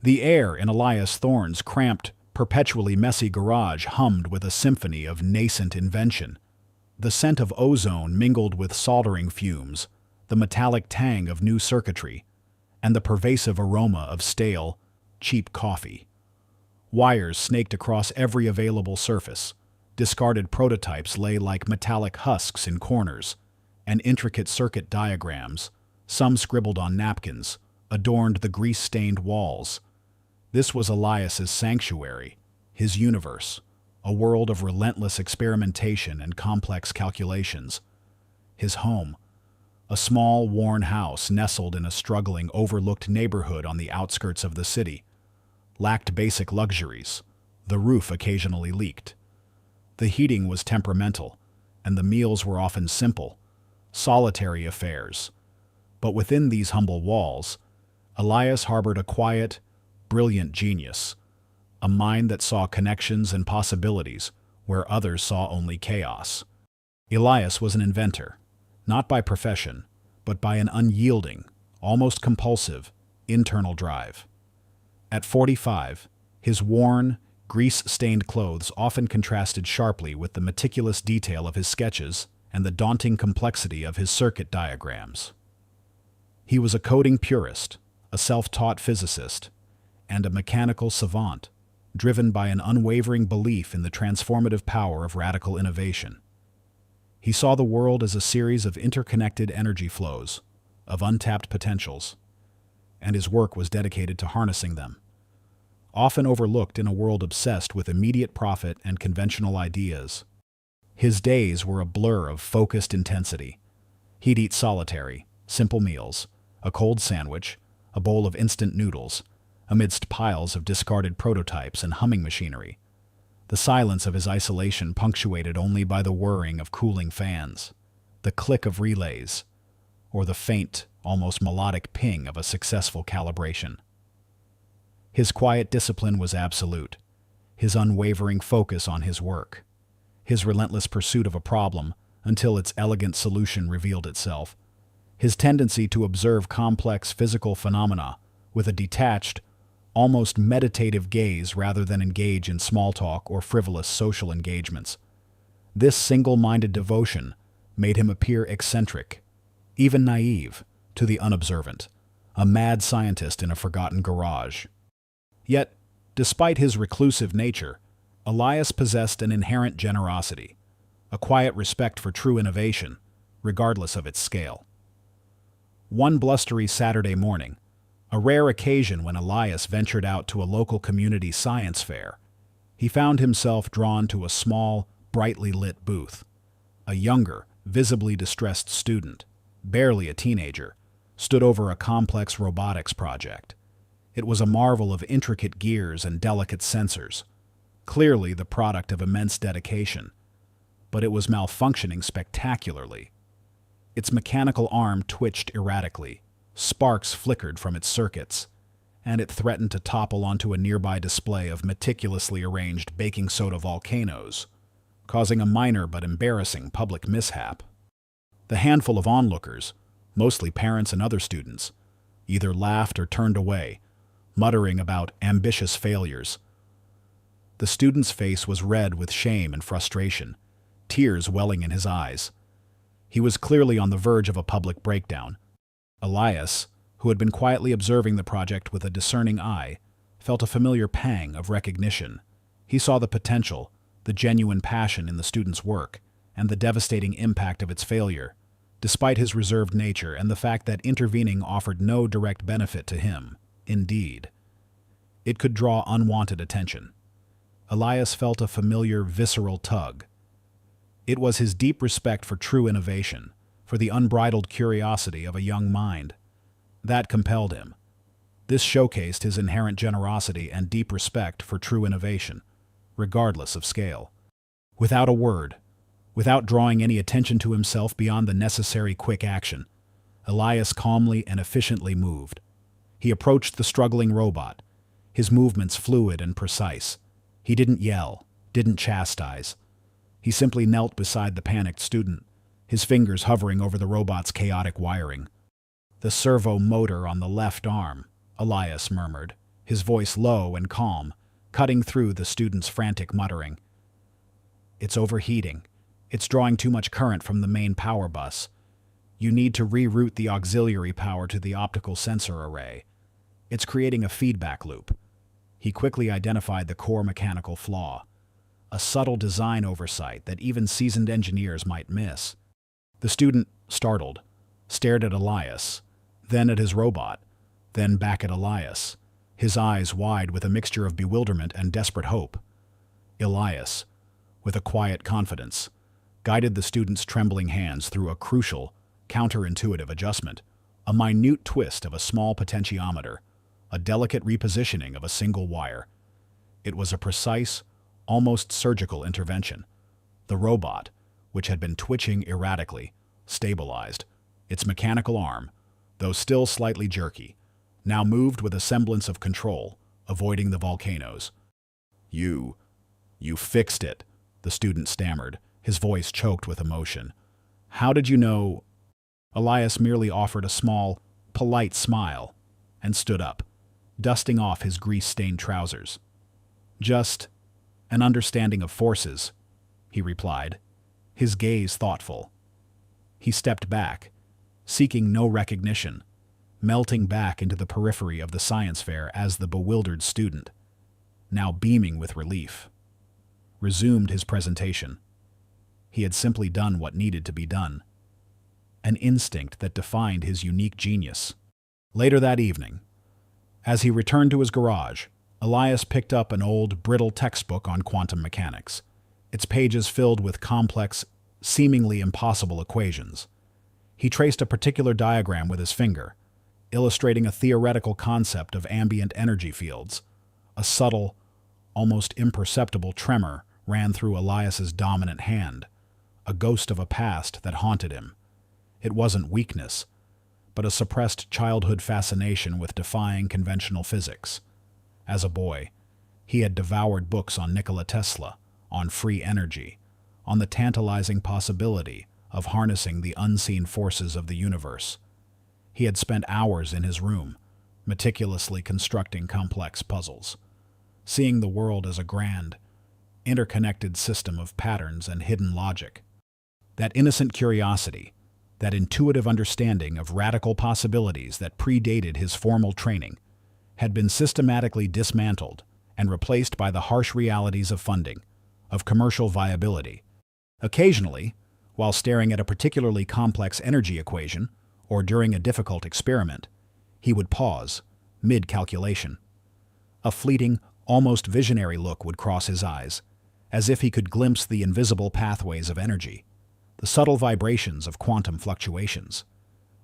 The air in Elias Thorne's cramped, perpetually messy garage hummed with a symphony of nascent invention. The scent of ozone mingled with soldering fumes, the metallic tang of new circuitry, and the pervasive aroma of stale, cheap coffee. Wires snaked across every available surface. Discarded prototypes lay like metallic husks in corners, and intricate circuit diagrams, some scribbled on napkins, adorned the grease-stained walls. This was Elias's sanctuary, his universe, a world of relentless experimentation and complex calculations. His home, a small, worn house nestled in a struggling, overlooked neighborhood on the outskirts of the city, lacked basic luxuries. The roof occasionally leaked. The heating was temperamental, and the meals were often simple, solitary affairs. But within these humble walls, Elias harbored a quiet, brilliant genius, a mind that saw connections and possibilities where others saw only chaos. Elias was an inventor, not by profession, but by an unyielding, almost compulsive, internal drive. At 45, his worn, grease-stained clothes often contrasted sharply with the meticulous detail of his sketches and the daunting complexity of his circuit diagrams. He was a coding purist, a self-taught physicist, and a mechanical savant, driven by an unwavering belief in the transformative power of radical innovation. He saw the world as a series of interconnected energy flows, of untapped potentials, and his work was dedicated to harnessing them. Often overlooked in a world obsessed with immediate profit and conventional ideas, his days were a blur of focused intensity. He'd eat solitary, simple meals, a cold sandwich, a bowl of instant noodles, amidst piles of discarded prototypes and humming machinery. The silence of his isolation punctuated only by the whirring of cooling fans, the click of relays, or the faint, almost melodic ping of a successful calibration. His quiet discipline was absolute, his unwavering focus on his work, his relentless pursuit of a problem until its elegant solution revealed itself, his tendency to observe complex physical phenomena with a detached, almost meditative gaze rather than engage in small talk or frivolous social engagements. This single-minded devotion made him appear eccentric, even naive, to the unobservant, a mad scientist in a forgotten garage. Yet, despite his reclusive nature, Elias possessed an inherent generosity, a quiet respect for true innovation, regardless of its scale. One blustery Saturday morning, a rare occasion when Elias ventured out to a local community science fair, he found himself drawn to a small, brightly lit booth. A younger, visibly distressed student, barely a teenager, stood over a complex robotics project. It was a marvel of intricate gears and delicate sensors, clearly the product of immense dedication, but it was malfunctioning spectacularly. Its mechanical arm twitched erratically, sparks flickered from its circuits, and it threatened to topple onto a nearby display of meticulously arranged baking soda volcanoes, causing a minor but embarrassing public mishap. The handful of onlookers, mostly parents and other students, either laughed or turned away, muttering about ambitious failures. The student's face was red with shame and frustration, tears welling in his eyes. He was clearly on the verge of a public breakdown. Elias, who had been quietly observing the project with a discerning eye, felt a familiar pang of recognition. He saw the potential, the genuine passion in the student's work, and the devastating impact of its failure, despite his reserved nature and the fact that intervening offered no direct benefit to him. Indeed, it could draw unwanted attention. Elias felt a familiar, visceral tug. It was his deep respect for true innovation, for the unbridled curiosity of a young mind, that compelled him. This showcased his inherent generosity and deep respect for true innovation, regardless of scale. Without a word, without drawing any attention to himself beyond the necessary quick action, Elias calmly and efficiently moved. He approached the struggling robot, his movements fluid and precise. He didn't yell, didn't chastise. He simply knelt beside the panicked student, his fingers hovering over the robot's chaotic wiring. "The servo motor on the left arm," Elias murmured, his voice low and calm, cutting through the student's frantic muttering. "It's overheating. It's drawing too much current from the main power bus. You need to reroute the auxiliary power to the optical sensor array. It's creating a feedback loop." He quickly identified the core mechanical flaw, a subtle design oversight that even seasoned engineers might miss. The student, startled, stared at Elias, then at his robot, then back at Elias, his eyes wide with a mixture of bewilderment and desperate hope. Elias, with a quiet confidence, guided the student's trembling hands through a crucial, counterintuitive adjustment, a minute twist of a small potentiometer, a delicate repositioning of a single wire. It was a precise, almost surgical intervention. The robot, which had been twitching erratically, stabilized. Its mechanical arm, though still slightly jerky, now moved with a semblance of control, avoiding the volcanoes. You fixed it," the student stammered, his voice choked with emotion. "How did you know?" Elias merely offered a small, polite smile and stood up, dusting off his grease-stained trousers. "Just an understanding of forces," he replied, his gaze thoughtful. He stepped back, seeking no recognition, melting back into the periphery of the science fair as the bewildered student, now beaming with relief, resumed his presentation. He had simply done what needed to be done, an instinct that defined his unique genius. Later that evening, as he returned to his garage, Elias picked up an old, brittle textbook on quantum mechanics, its pages filled with complex, seemingly impossible equations. He traced a particular diagram with his finger, illustrating a theoretical concept of ambient energy fields. A subtle, almost imperceptible tremor ran through Elias's dominant hand, a ghost of a past that haunted him. It wasn't weakness, but a suppressed childhood fascination with defying conventional physics. As a boy, he had devoured books on Nikola Tesla, on free energy, on the tantalizing possibility of harnessing the unseen forces of the universe. He had spent hours in his room, meticulously constructing complex puzzles, seeing the world as a grand, interconnected system of patterns and hidden logic. That innocent curiosity, that intuitive understanding of radical possibilities that predated his formal training, had been systematically dismantled and replaced by the harsh realities of funding, of commercial viability. Occasionally, while staring at a particularly complex energy equation or during a difficult experiment, he would pause, mid-calculation. A fleeting, almost visionary look would cross his eyes, as if he could glimpse the invisible pathways of energy, the subtle vibrations of quantum fluctuations,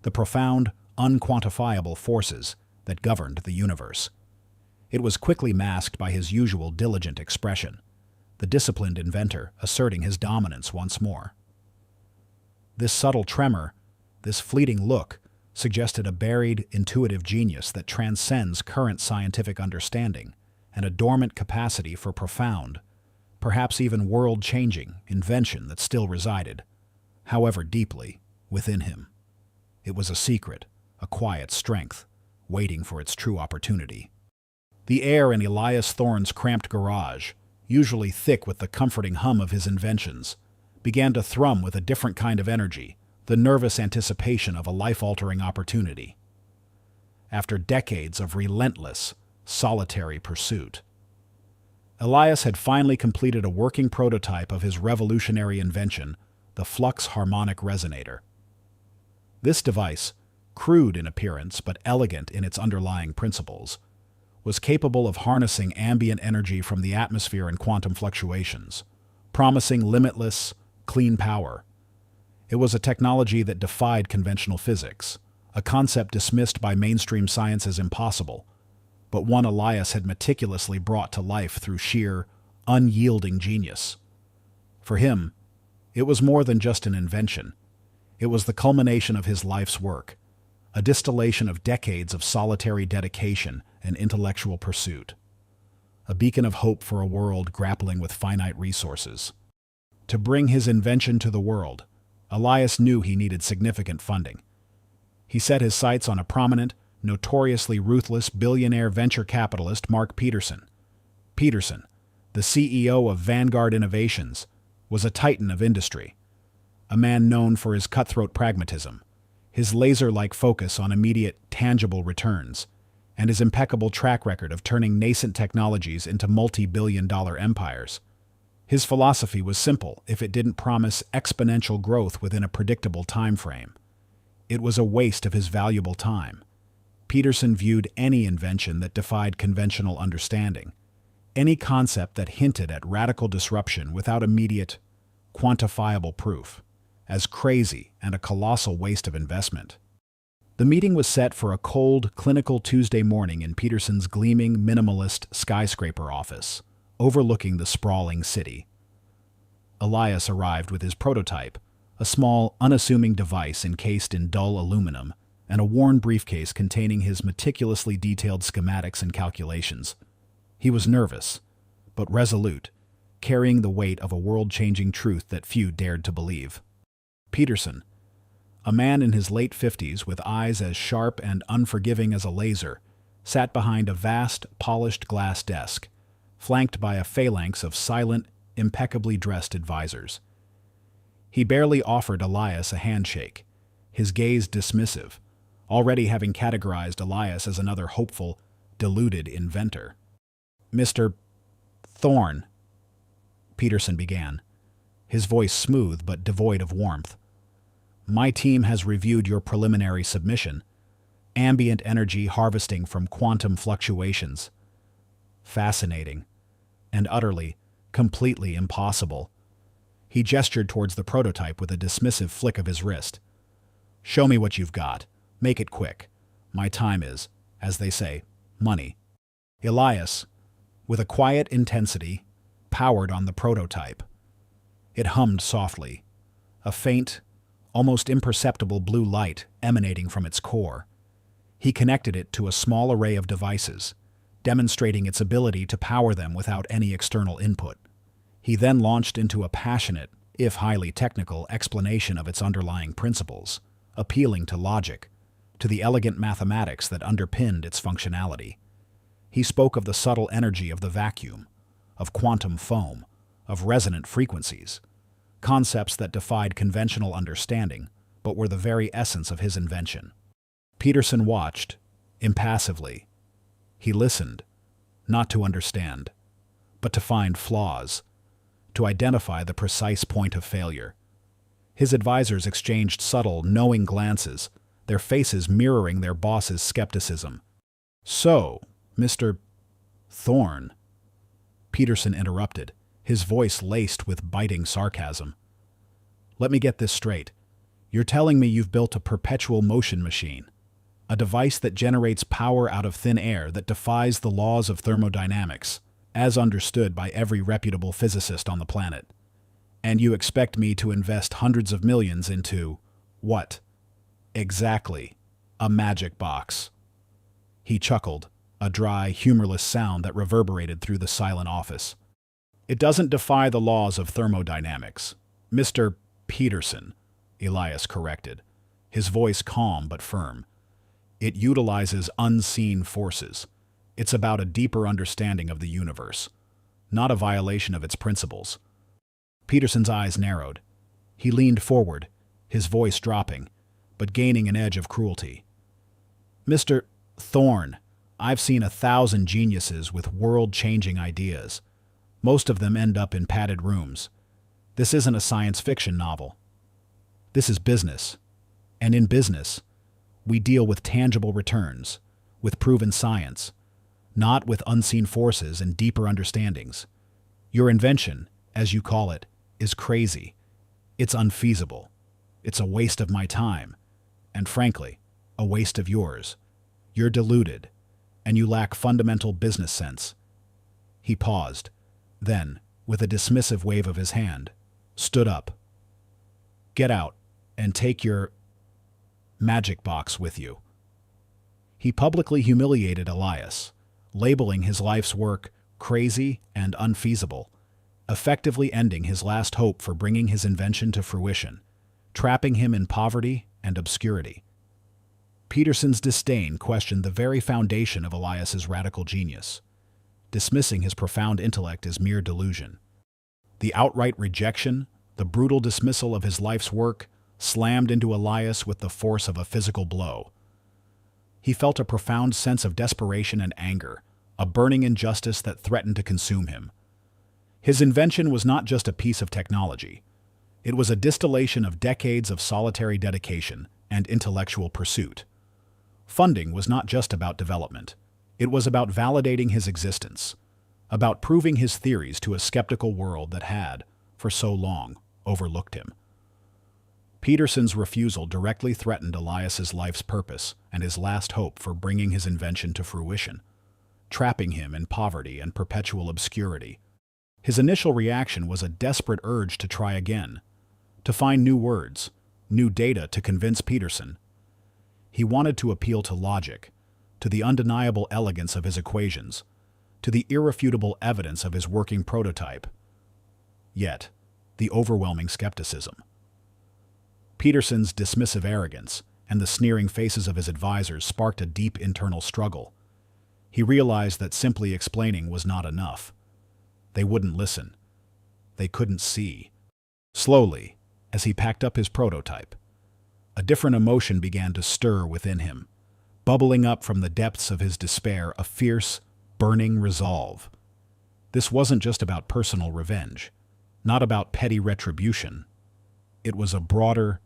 the profound, unquantifiable forces that governed the universe. It was quickly masked by his usual diligent expression, the disciplined inventor asserting his dominance once more. This subtle tremor, this fleeting look, suggested a buried, intuitive genius that transcends current scientific understanding and a dormant capacity for profound, perhaps even world-changing, invention that still resided, however deeply, within him. It was a secret, a quiet strength, waiting for its true opportunity. The air in Elias Thorne's cramped garage, usually thick with the comforting hum of his inventions, began to thrum with a different kind of energy, the nervous anticipation of a life-altering opportunity. After decades of relentless, solitary pursuit, Elias had finally completed a working prototype of his revolutionary invention, the flux harmonic resonator. This device, crude in appearance but elegant in its underlying principles, was capable of harnessing ambient energy from the atmosphere and quantum fluctuations, promising limitless, clean power. It was a technology that defied conventional physics, a concept dismissed by mainstream science as impossible, but one Elias had meticulously brought to life through sheer, unyielding genius. For him, it was more than just an invention. It was the culmination of his life's work, a distillation of decades of solitary dedication and intellectual pursuit, a beacon of hope for a world grappling with finite resources. To bring his invention to the world, Elias knew he needed significant funding. He set his sights on a prominent, notoriously ruthless billionaire venture capitalist Mark Peterson. Peterson, the CEO of Vanguard Innovations, was a titan of industry, a man known for his cutthroat pragmatism, his laser-like focus on immediate, tangible returns, and his impeccable track record of turning nascent technologies into multi-billion-dollar empires. His philosophy was simple if it didn't promise exponential growth within a predictable time frame. It was a waste of his valuable time. Peterson viewed any invention that defied conventional understanding, any concept that hinted at radical disruption without immediate, quantifiable proof, as crazy and a colossal waste of investment. The meeting was set for a cold, clinical Tuesday morning in Peterson's gleaming, minimalist skyscraper office, overlooking the sprawling city. Elias arrived with his prototype, a small, unassuming device encased in dull aluminum, and a worn briefcase containing his meticulously detailed schematics and calculations. He was nervous, but resolute, carrying the weight of a world-changing truth that few dared to believe. Peterson, a man in his late 50s with eyes as sharp and unforgiving as a laser, sat behind a vast, polished glass desk, flanked by a phalanx of silent, impeccably dressed advisors. He barely offered Elias a handshake, his gaze dismissive, already having categorized Elias as another hopeful, deluded inventor. "Mr. Thorne," Peterson began, his voice smooth but devoid of warmth. "My team has reviewed your preliminary submission, ambient energy harvesting from quantum fluctuations. Fascinating, and utterly, completely impossible." He gestured towards the prototype with a dismissive flick of his wrist. "Show me what you've got. Make it quick. My time is, as they say, money." Elias, with a quiet intensity, powered on the prototype. It hummed softly, a faint, almost imperceptible blue light emanating from its core. He connected it to a small array of devices, demonstrating its ability to power them without any external input. He then launched into a passionate, if highly technical, explanation of its underlying principles, appealing to logic, to the elegant mathematics that underpinned its functionality. He spoke of the subtle energy of the vacuum, of quantum foam, of resonant frequencies, concepts that defied conventional understanding, but were the very essence of his invention. Peterson watched, impassively. He listened, not to understand, but to find flaws, to identify the precise point of failure. His advisors exchanged subtle, knowing glances, their faces mirroring their boss's skepticism. "So, Mr. Thorne," Peterson interrupted, his voice laced with biting sarcasm. "Let me get this straight. You're telling me you've built a perpetual motion machine, a device that generates power out of thin air that defies the laws of thermodynamics, as understood by every reputable physicist on the planet. And you expect me to invest hundreds of millions into, what? Exactly, a magic box." He chuckled, a dry, humorless sound that reverberated through the silent office. "It doesn't defy the laws of thermodynamics, Mr. Peterson," Elias corrected, his voice calm but firm. "It utilizes unseen forces. It's about a deeper understanding of the universe, not a violation of its principles." Peterson's eyes narrowed. He leaned forward, his voice dropping, but gaining an edge of cruelty. "Mr. Thorne, I've seen 1,000 geniuses with world-changing ideas. Most of them end up in padded rooms. This isn't a science fiction novel. This is business. And in business, we deal with tangible returns, with proven science, not with unseen forces and deeper understandings. Your invention, as you call it, is crazy. It's unfeasible. It's a waste of my time. And frankly, a waste of yours. You're deluded, and you lack fundamental business sense." He paused, then, with a dismissive wave of his hand, stood up. "Get out, and take your magic box with you." He publicly humiliated Elias, labeling his life's work crazy and unfeasible, effectively ending his last hope for bringing his invention to fruition, trapping him in poverty and obscurity. Peterson's disdain questioned the very foundation of Elias's radical genius, dismissing his profound intellect as mere delusion. The outright rejection, the brutal dismissal of his life's work, slammed into Elias with the force of a physical blow. He felt a profound sense of desperation and anger, a burning injustice that threatened to consume him. His invention was not just a piece of technology. It was a distillation of decades of solitary dedication and intellectual pursuit. Funding was not just about development. It was about validating his existence, about proving his theories to a skeptical world that had, for so long, overlooked him. Peterson's refusal directly threatened Elias's life's purpose and his last hope for bringing his invention to fruition, trapping him in poverty and perpetual obscurity. His initial reaction was a desperate urge to try again, to find new words, new data to convince Peterson. He wanted to appeal to logic, to the undeniable elegance of his equations, to the irrefutable evidence of his working prototype. Yet, the overwhelming skepticism. Peterson's dismissive arrogance and the sneering faces of his advisors sparked a deep internal struggle. He realized that simply explaining was not enough. They wouldn't listen. They couldn't see. Slowly, as he packed up his prototype, a different emotion began to stir within him, bubbling up from the depths of his despair, a fierce, burning resolve. This wasn't just about personal revenge, not about petty retribution. It was a broader,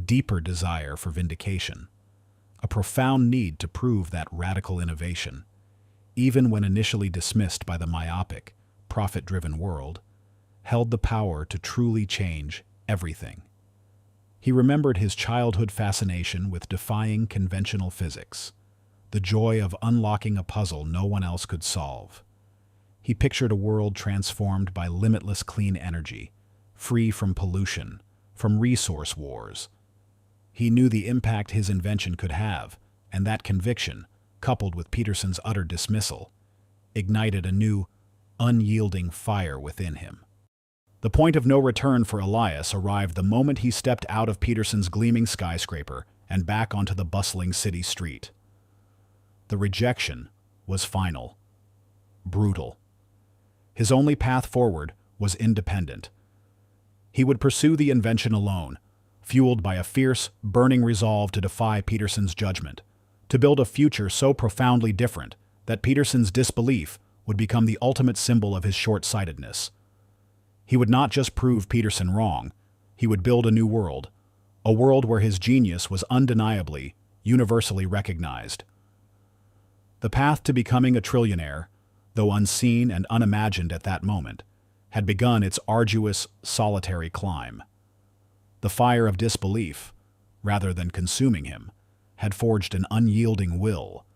deeper desire for vindication, a profound need to prove that radical innovation, even when initially dismissed by the myopic, profit-driven world, held the power to truly change everything. He remembered his childhood fascination with defying conventional physics, the joy of unlocking a puzzle no one else could solve. He pictured a world transformed by limitless clean energy, free from pollution, from resource wars. He knew the impact his invention could have, and that conviction, coupled with Peterson's utter dismissal, ignited a new, unyielding fire within him. The point of no return for Elias arrived the moment he stepped out of Peterson's gleaming skyscraper and back onto the bustling city street. The rejection was final, brutal. His only path forward was independent. He would pursue the invention alone, fueled by a fierce, burning resolve to defy Peterson's judgment, to build a future so profoundly different that Peterson's disbelief would become the ultimate symbol of his short-sightedness. He would not just prove Peterson wrong, he would build a new world, a world where his genius was undeniably, universally recognized. The path to becoming a trillionaire, though unseen and unimagined at that moment, had begun its arduous, solitary climb. The fire of disbelief, rather than consuming him, had forged an unyielding will,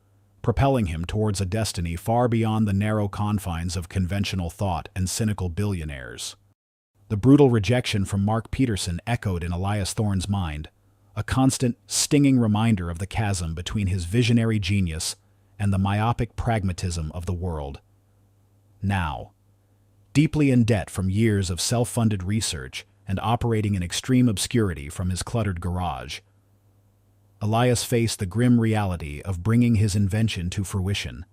propelling him towards a destiny far beyond the narrow confines of conventional thought and cynical billionaires. The brutal rejection from Mark Peterson echoed in Elias Thorne's mind, a constant, stinging reminder of the chasm between his visionary genius and the myopic pragmatism of the world. Now, deeply in debt from years of self-funded research and operating in extreme obscurity from his cluttered garage, Elias faced the grim reality of bringing his invention to fruition.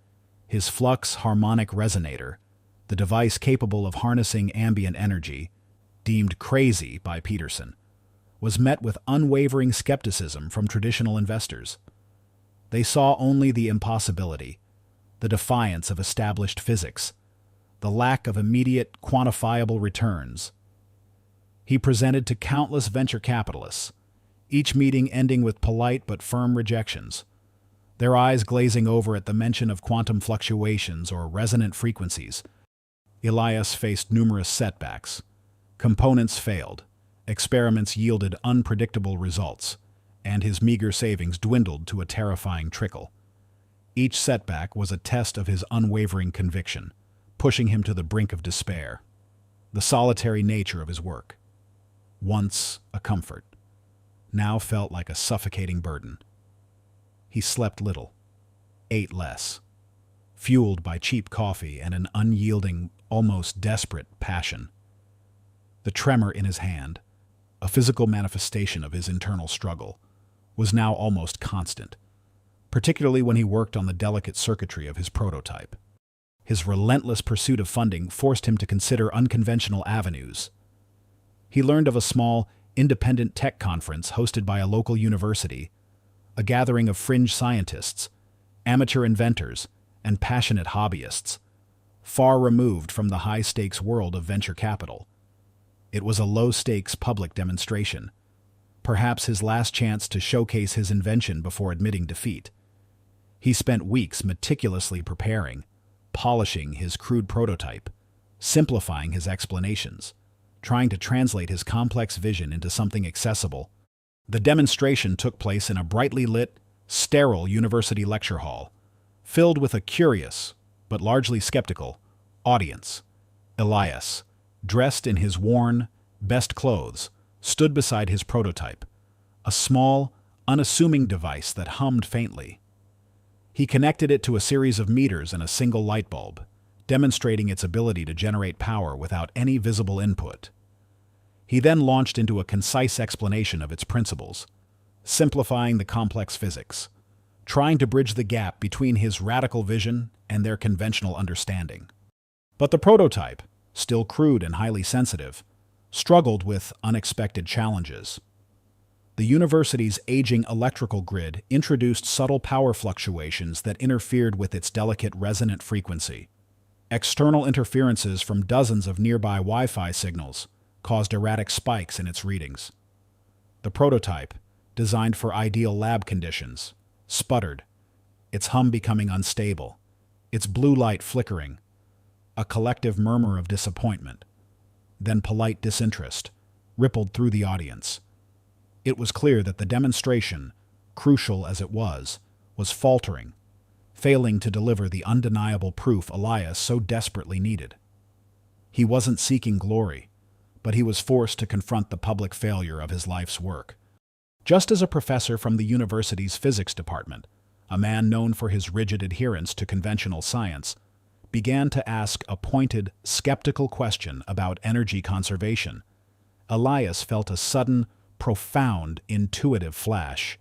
His flux harmonic resonator, the device capable of harnessing ambient energy, deemed crazy by Peterson, was met with unwavering skepticism from traditional investors. They saw only the impossibility, the defiance of established physics, the lack of immediate, quantifiable returns. He presented to countless venture capitalists, each meeting ending with polite but firm rejections, their eyes glazing over at the mention of quantum fluctuations or resonant frequencies. Elias faced numerous setbacks. Components failed, experiments yielded unpredictable results, and his meager savings dwindled to a terrifying trickle. Each setback was a test of his unwavering conviction, pushing him to the brink of despair. The solitary nature of his work, once a comfort, now felt like a suffocating burden. He slept little, ate less, fueled by cheap coffee and an unyielding, almost desperate passion. The tremor in his hand, a physical manifestation of his internal struggle, was now almost constant, particularly when he worked on the delicate circuitry of his prototype. His relentless pursuit of funding forced him to consider unconventional avenues. He learned of a small, independent tech conference hosted by a local university, a gathering of fringe scientists, amateur inventors, and passionate hobbyists, far removed from the high-stakes world of venture capital. It was a low-stakes public demonstration, perhaps his last chance to showcase his invention before admitting defeat. He spent weeks meticulously preparing, polishing his crude prototype, simplifying his explanations, trying to translate his complex vision into something accessible. The demonstration took place in a brightly lit, sterile university lecture hall, filled with a curious, but largely skeptical, audience. Elias, dressed in his worn, best clothes, stood beside his prototype, a small, unassuming device that hummed faintly. He connected it to a series of meters and a single light bulb, demonstrating its ability to generate power without any visible input. He then launched into a concise explanation of its principles, simplifying the complex physics, trying to bridge the gap between his radical vision and their conventional understanding. But the prototype, still crude and highly sensitive, struggled with unexpected challenges. The university's aging electrical grid introduced subtle power fluctuations that interfered with its delicate resonant frequency. External interferences from dozens of nearby Wi-Fi signals caused erratic spikes in its readings. The prototype, designed for ideal lab conditions, sputtered, its hum becoming unstable, its blue light flickering. A collective murmur of disappointment, then polite disinterest, rippled through the audience. It was clear that the demonstration, crucial as it was faltering, failing to deliver the undeniable proof Elias so desperately needed. He wasn't seeking glory, but he was forced to confront the public failure of his life's work. Just as a professor from the university's physics department, a man known for his rigid adherence to conventional science, began to ask a pointed, skeptical question about energy conservation, Elias felt a sudden, profound, intuitive flash.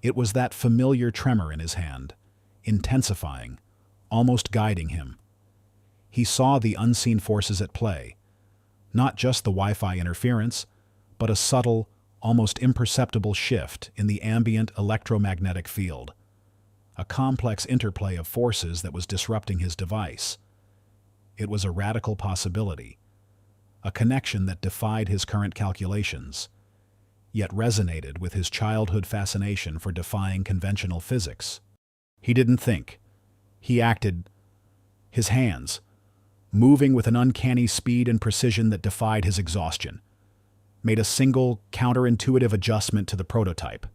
It was that familiar tremor in his hand, intensifying, almost guiding him. He saw the unseen forces at play, not just the Wi-Fi interference, but a subtle, almost imperceptible shift in the ambient electromagnetic field, a complex interplay of forces that was disrupting his device. It was a radical possibility, a connection that defied his current calculations, yet resonated with his childhood fascination for defying conventional physics. He didn't think. He acted. His hands, moving with an uncanny speed and precision that defied his exhaustion, made a single, counterintuitive adjustment to the prototype,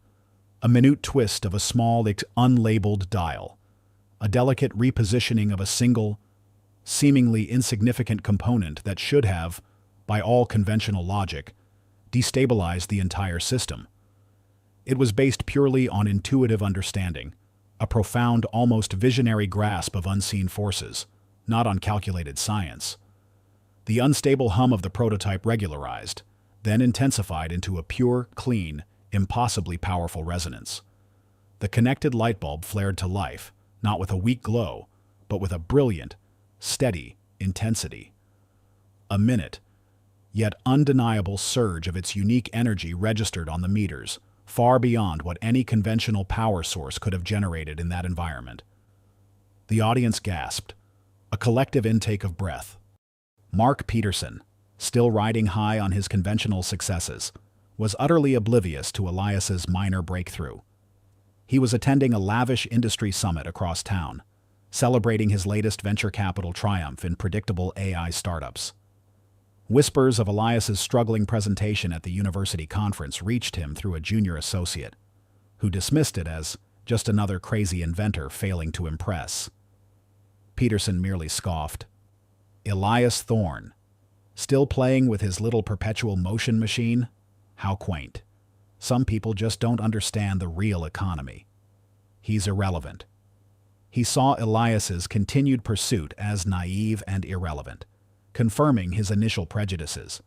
a minute twist of a small, unlabeled dial, a delicate repositioning of a single, seemingly insignificant component that should have, by all conventional logic, destabilized the entire system. It was based purely on intuitive understanding, a profound, almost visionary grasp of unseen forces, not on calculated science. The unstable hum of the prototype regularized, then intensified into a pure, clean, impossibly powerful resonance. The connected light bulb flared to life, not with a weak glow, but with a brilliant, steady intensity. A minute, yet undeniable surge of its unique energy registered on the meters, far beyond what any conventional power source could have generated in that environment. The audience gasped, a collective intake of breath. Mark Peterson, still riding high on his conventional successes, was utterly oblivious to Elias's minor breakthrough. He was attending a lavish industry summit across town, celebrating his latest venture capital triumph in predictable AI startups. Whispers of Elias's struggling presentation at the university conference reached him through a junior associate, who dismissed it as just another crazy inventor failing to impress. Peterson merely scoffed. Elias Thorne, still playing with his little perpetual motion machine? How quaint. Some people just don't understand the real economy. He's irrelevant. He saw Elias's continued pursuit as naive and irrelevant, confirming his initial prejudices.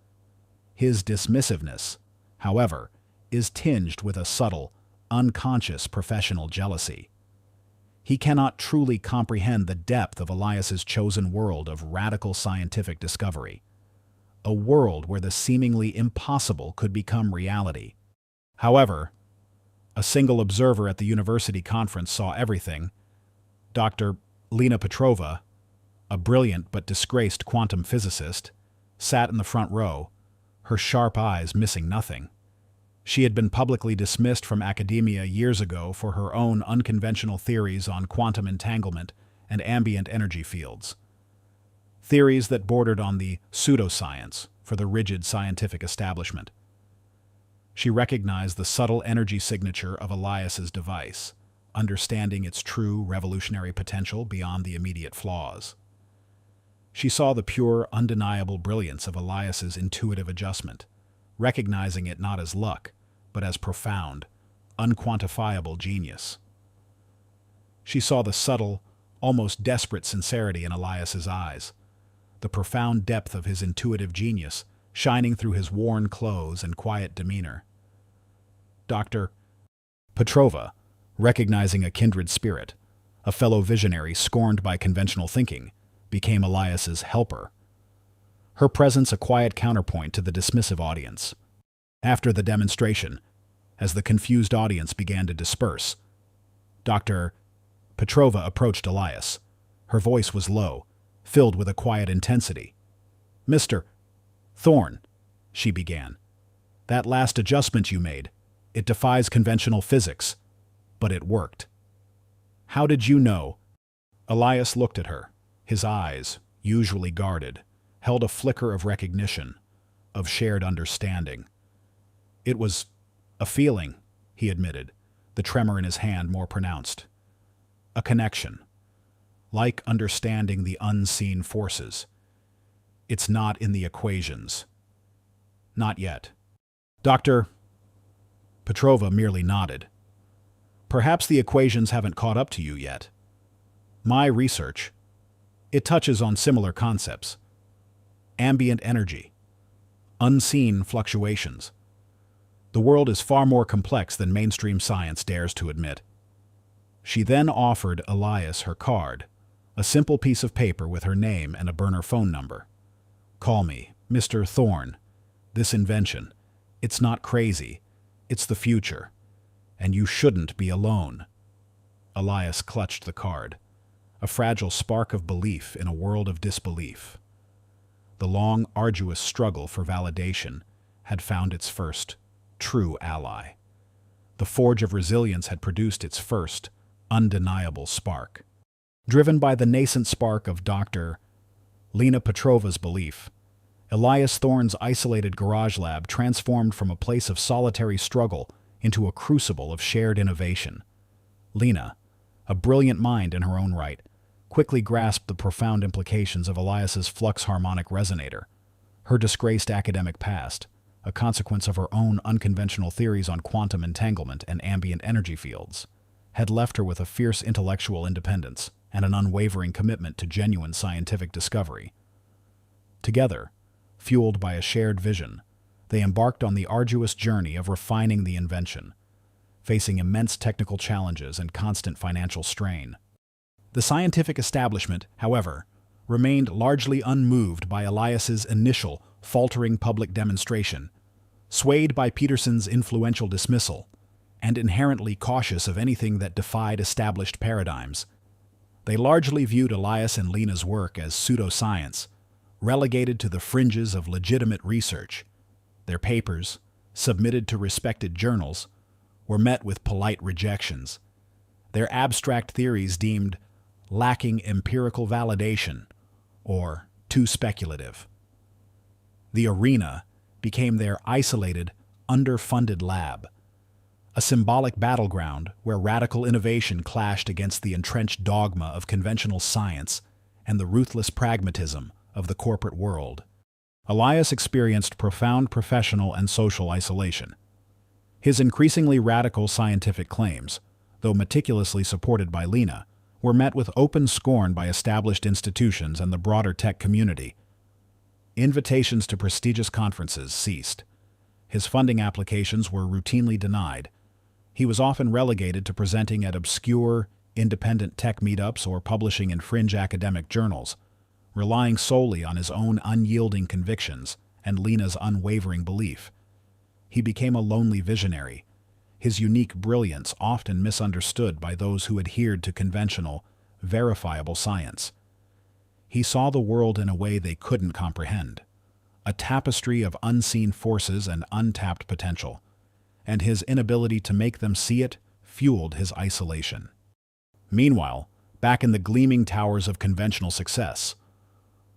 His dismissiveness, however, is tinged with a subtle, unconscious professional jealousy. He cannot truly comprehend the depth of Elias's chosen world of radical scientific discovery, a world where the seemingly impossible could become reality. However, a single observer at the university conference saw everything. Dr. Lena Petrova, a brilliant but disgraced quantum physicist, sat in the front row, her sharp eyes missing nothing. She had been publicly dismissed from academia years ago for her own unconventional theories on quantum entanglement and ambient energy fields. Theories that bordered on the pseudoscience for the rigid scientific establishment. She recognized the subtle energy signature of Elias's device, understanding its true revolutionary potential beyond the immediate flaws. She saw the pure, undeniable brilliance of Elias's intuitive adjustment, recognizing it not as luck, but as profound, unquantifiable genius. She saw the subtle, almost desperate sincerity in Elias's eyes, the profound depth of his intuitive genius shining through his worn clothes and quiet demeanor. Dr. Petrova, recognizing a kindred spirit, a fellow visionary scorned by conventional thinking, became Elias's helper. Her presence a quiet counterpoint to the dismissive audience. After the demonstration, as the confused audience began to disperse, Dr. Petrova approached Elias. Her voice was low, filled with a quiet intensity. "Mr. Thorne," she began, "that last adjustment you made, it defies conventional physics, but it worked. How did you know?" Elias looked at her. His eyes, usually guarded, held a flicker of recognition, of shared understanding. "It was a feeling," he admitted, the tremor in his hand more pronounced. "A connection. Like understanding the unseen forces. It's not in the equations. Not yet." Dr. Petrova merely nodded. "Perhaps the equations haven't caught up to you yet. My research, it touches on similar concepts. Ambient energy. Unseen fluctuations. The world is far more complex than mainstream science dares to admit." She then offered Elias her card, a simple piece of paper with her name and a burner phone number. "Call me, Mr. Thorne. This invention, it's not crazy. It's the future. And you shouldn't be alone." Elias clutched the card, a fragile spark of belief in a world of disbelief. The long, arduous struggle for validation had found its first, true ally. The forge of resilience had produced its first, undeniable spark. Driven by the nascent spark of Dr. Lena Petrova's belief, Elias Thorne's isolated garage lab transformed from a place of solitary struggle into a crucible of shared innovation. Lena, a brilliant mind in her own right, quickly grasped the profound implications of Elias's flux harmonic resonator. Her disgraced academic past, a consequence of her own unconventional theories on quantum entanglement and ambient energy fields, had left her with a fierce intellectual independence and an unwavering commitment to genuine scientific discovery. Together, fueled by a shared vision, they embarked on the arduous journey of refining the invention, facing immense technical challenges and constant financial strain. The scientific establishment, however, remained largely unmoved by Elias's initial, faltering public demonstration, swayed by Peterson's influential dismissal, and inherently cautious of anything that defied established paradigms. They largely viewed Elias and Lena's work as pseudoscience, relegated to the fringes of legitimate research. Their papers, submitted to respected journals, were met with polite rejections. Their abstract theories deemed lacking empirical validation or too speculative. The arena became their isolated, underfunded lab, a symbolic battleground where radical innovation clashed against the entrenched dogma of conventional science and the ruthless pragmatism of the corporate world. Elias experienced profound professional and social isolation. His increasingly radical scientific claims, though meticulously supported by Lena, were met with open scorn by established institutions and the broader tech community. Invitations to prestigious conferences ceased. His funding applications were routinely denied. He was often relegated to presenting at obscure, independent tech meetups, or publishing in fringe academic journals, relying solely on his own unyielding convictions and Lena's unwavering belief. He became a lonely visionary, his unique brilliance often misunderstood by those who adhered to conventional, verifiable science. He saw the world in a way they couldn't comprehend, a tapestry of unseen forces and untapped potential, and his inability to make them see it fueled his isolation. Meanwhile, back in the gleaming towers of conventional success,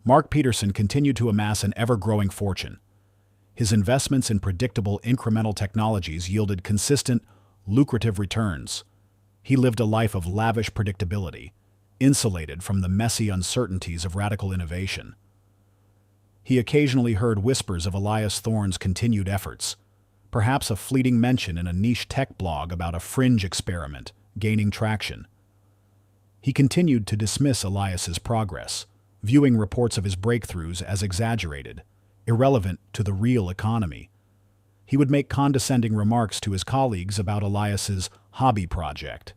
Mark Peterson continued to amass an ever-growing fortune. His investments in predictable incremental technologies yielded consistent, lucrative returns. He lived a life of lavish predictability, insulated from the messy uncertainties of radical innovation. He occasionally heard whispers of Elias Thorne's continued efforts, perhaps a fleeting mention in a niche tech blog about a fringe experiment gaining traction. He continued to dismiss Elias's progress, viewing reports of his breakthroughs as exaggerated, irrelevant to the real economy. He would make condescending remarks to his colleagues about Elias's hobby project,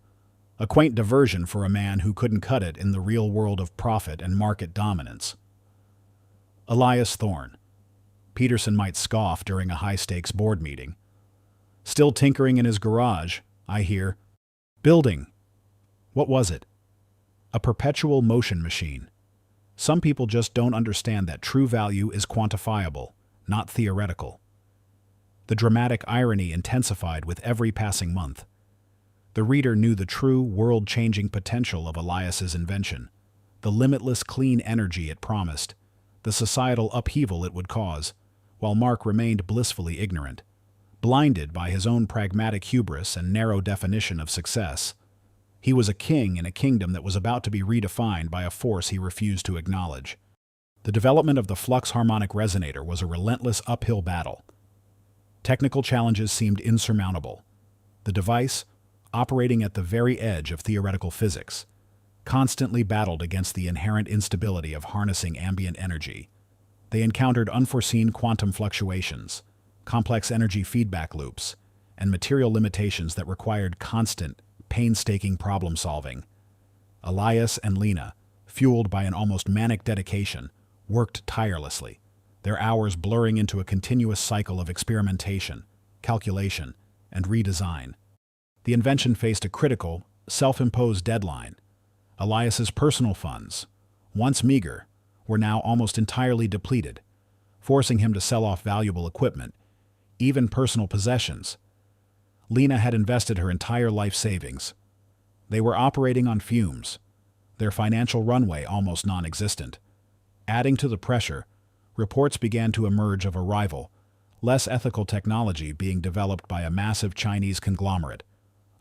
a quaint diversion for a man who couldn't cut it in the real world of profit and market dominance. Elias Thorne. Peterson might scoff during a high-stakes board meeting. Still tinkering in his garage, I hear. Building. What was it? A perpetual motion machine. Some people just don't understand that true value is quantifiable, not theoretical. The dramatic irony intensified with every passing month. The reader knew the true, world-changing potential of Elias's invention, the limitless clean energy it promised, the societal upheaval it would cause, while Mark remained blissfully ignorant, blinded by his own pragmatic hubris and narrow definition of success. He was a king in a kingdom that was about to be redefined by a force he refused to acknowledge. The development of the flux harmonic resonator was a relentless uphill battle. Technical challenges seemed insurmountable. The device, operating at the very edge of theoretical physics, constantly battled against the inherent instability of harnessing ambient energy. They encountered unforeseen quantum fluctuations, complex energy feedback loops, and material limitations that required constant, painstaking problem-solving. Elias and Lena, fueled by an almost manic dedication, worked tirelessly, their hours blurring into a continuous cycle of experimentation, calculation, and redesign. The invention faced a critical, self-imposed deadline. Elias's personal funds, once meager, were now almost entirely depleted, forcing him to sell off valuable equipment, even personal possessions. Lena had invested her entire life savings. They were operating on fumes, their financial runway almost non-existent. Adding to the pressure, reports began to emerge of a rival, less ethical technology being developed by a massive Chinese conglomerate,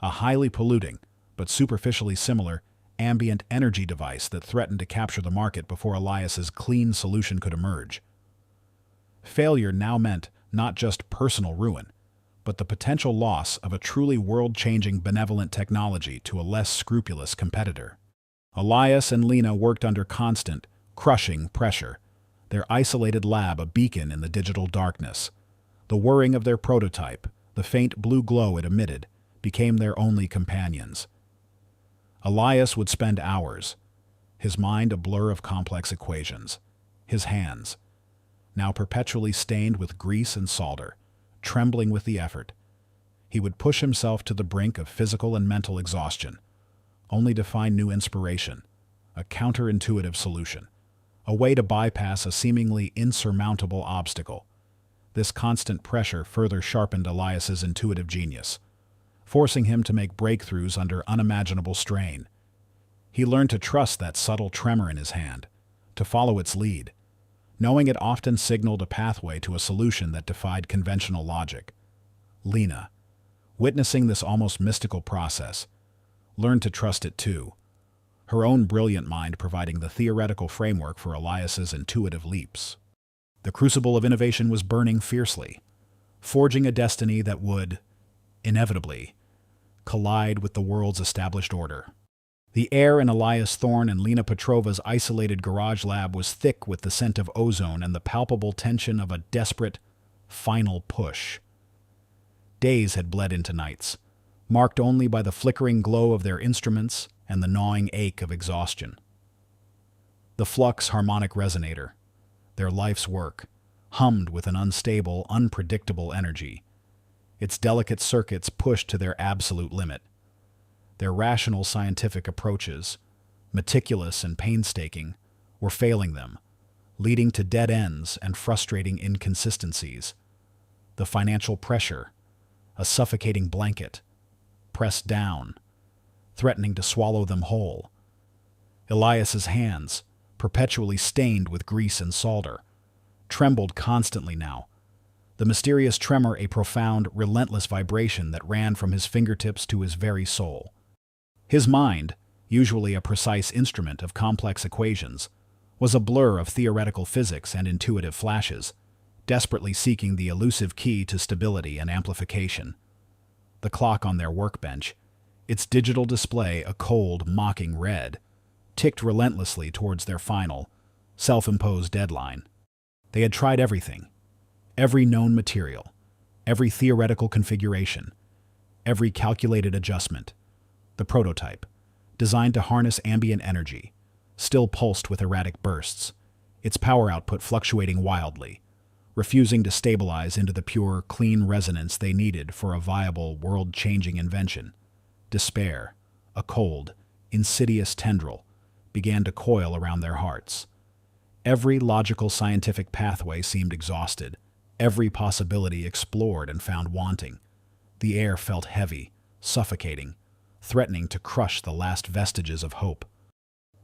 a highly polluting, but superficially similar, ambient energy device that threatened to capture the market before Elias's clean solution could emerge. Failure now meant not just personal ruin, but the potential loss of a truly world-changing benevolent technology to a less scrupulous competitor. Elias and Lena worked under constant, crushing pressure, their isolated lab a beacon in the digital darkness. The whirring of their prototype, the faint blue glow it emitted, became their only companions. Elias would spend hours, his mind a blur of complex equations, his hands, now perpetually stained with grease and solder, trembling with the effort. He would push himself to the brink of physical and mental exhaustion, only to find new inspiration, a counterintuitive solution, a way to bypass a seemingly insurmountable obstacle. This constant pressure further sharpened Elias's intuitive genius, forcing him to make breakthroughs under unimaginable strain. He learned to trust that subtle tremor in his hand, to follow its lead, knowing it often signaled a pathway to a solution that defied conventional logic. Lena, witnessing this almost mystical process, learned to trust it too, her own brilliant mind providing the theoretical framework for Elias's intuitive leaps. The crucible of innovation was burning fiercely, forging a destiny that would, inevitably, collide with the world's established order. The air in Elias Thorne and Lena Petrova's isolated garage lab was thick with the scent of ozone and the palpable tension of a desperate, final push. Days had bled into nights, marked only by the flickering glow of their instruments and the gnawing ache of exhaustion. The flux harmonic resonator, their life's work, hummed with an unstable, unpredictable energy, its delicate circuits pushed to their absolute limit. Their rational scientific approaches, meticulous and painstaking, were failing them, leading to dead ends and frustrating inconsistencies. The financial pressure, a suffocating blanket, pressed down, threatening to swallow them whole. Elias's hands, perpetually stained with grease and solder, trembled constantly now, the mysterious tremor a profound, relentless vibration that ran from his fingertips to his very soul. His mind, usually a precise instrument of complex equations, was a blur of theoretical physics and intuitive flashes, desperately seeking the elusive key to stability and amplification. The clock on their workbench, its digital display a cold, mocking red, ticked relentlessly towards their final, self-imposed deadline. They had tried everything, every known material, every theoretical configuration, every calculated adjustment. The prototype, designed to harness ambient energy, still pulsed with erratic bursts, its power output fluctuating wildly, refusing to stabilize into the pure, clean resonance they needed for a viable, world-changing invention. Despair, a cold, insidious tendril, began to coil around their hearts. Every logical scientific pathway seemed exhausted, every possibility explored and found wanting. The air felt heavy, suffocating, threatening to crush the last vestiges of hope.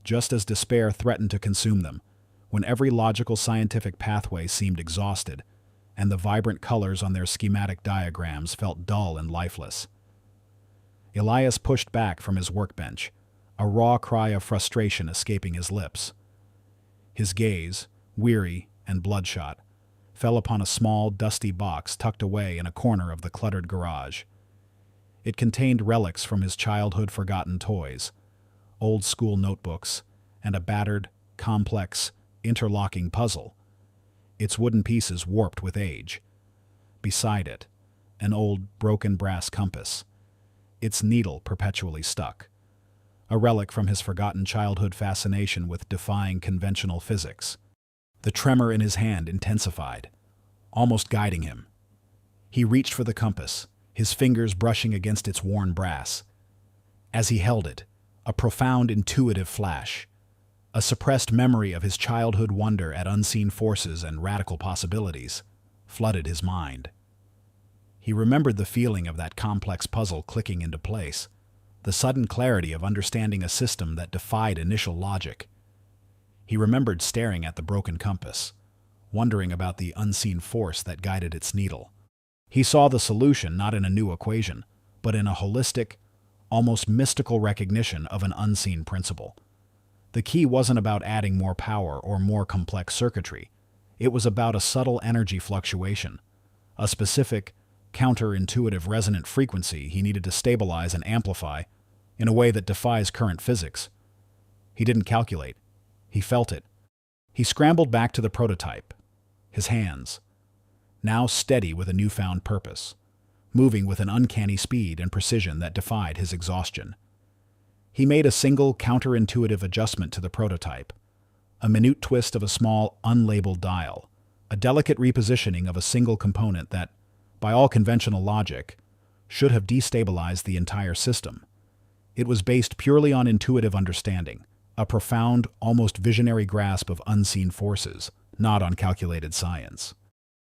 Just as despair threatened to consume them, when every logical scientific pathway seemed exhausted, and the vibrant colors on their schematic diagrams felt dull and lifeless. Elias pushed back from his workbench, a raw cry of frustration escaping his lips. His gaze, weary and bloodshot, fell upon a small, dusty box tucked away in a corner of the cluttered garage. It contained relics from his childhood forgotten toys, old school notebooks, and a battered, complex, interlocking puzzle, its wooden pieces warped with age. Beside it, an old, broken brass compass, its needle perpetually stuck, a relic from his forgotten childhood fascination with defying conventional physics. The tremor in his hand intensified, almost guiding him. He reached for the compass, his fingers brushing against its worn brass. As he held it, a profound intuitive flash, a suppressed memory of his childhood wonder at unseen forces and radical possibilities, flooded his mind. He remembered the feeling of that complex puzzle clicking into place, the sudden clarity of understanding a system that defied initial logic. He remembered staring at the broken compass, wondering about the unseen force that guided its needle. He saw the solution not in a new equation, but in a holistic, almost mystical recognition of an unseen principle. The key wasn't about adding more power or more complex circuitry. It was about a subtle energy fluctuation, a specific, counterintuitive resonant frequency he needed to stabilize and amplify in a way that defies current physics. He didn't calculate. He felt it. He scrambled back to the prototype, his hands, now steady with a newfound purpose, moving with an uncanny speed and precision that defied his exhaustion. He made a single counterintuitive adjustment to the prototype, a minute twist of a small, unlabeled dial, a delicate repositioning of a single component that, by all conventional logic, should have destabilized the entire system. It was based purely on intuitive understanding, a profound, almost visionary grasp of unseen forces, not on calculated science.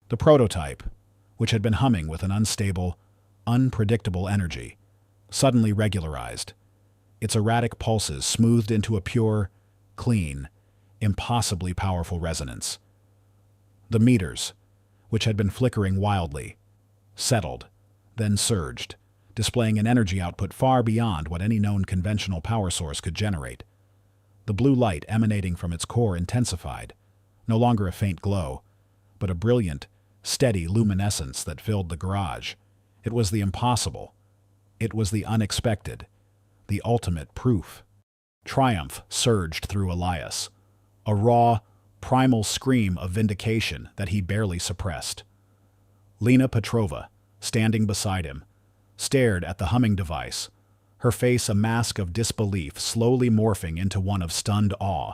The prototype, which had been humming with an unstable, unpredictable energy, suddenly regularized, its erratic pulses smoothed into a pure, clean, impossibly powerful resonance. The meters, which had been flickering wildly, settled, then surged, displaying an energy output far beyond what any known conventional power source could generate. The blue light emanating from its core intensified, no longer a faint glow, but a brilliant, steady luminescence that filled the garage. It was the impossible. It was the unexpected, the ultimate proof. Triumph surged through Elias, a raw, primal scream of vindication that he barely suppressed. Lena Petrova, standing beside him, stared at the humming device, her face a mask of disbelief slowly morphing into one of stunned awe.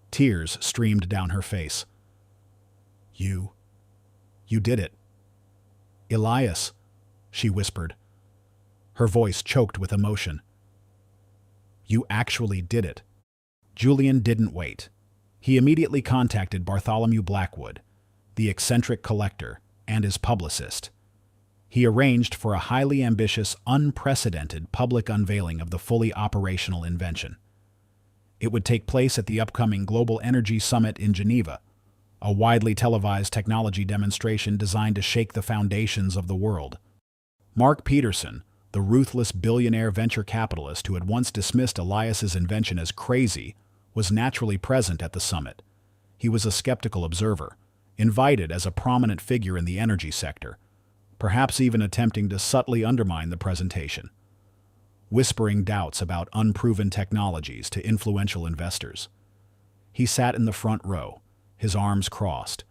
Tears streamed down her face. You did it. Elias, she whispered. Her voice choked with emotion. You actually did it. Julian didn't wait. He immediately contacted Bartholomew Blackwood, the eccentric collector, and his publicist. He arranged for a highly ambitious, unprecedented public unveiling of the fully operational invention. It would take place at the upcoming Global Energy Summit in Geneva, a widely televised technology demonstration designed to shake the foundations of the world. Mark Peterson, the ruthless billionaire venture capitalist who had once dismissed Elias's invention as crazy, was naturally present at the summit. He was a skeptical observer, invited as a prominent figure in the energy sector, perhaps even attempting to subtly undermine the presentation, whispering doubts about unproven technologies to influential investors. He sat in the front row, his arms crossed,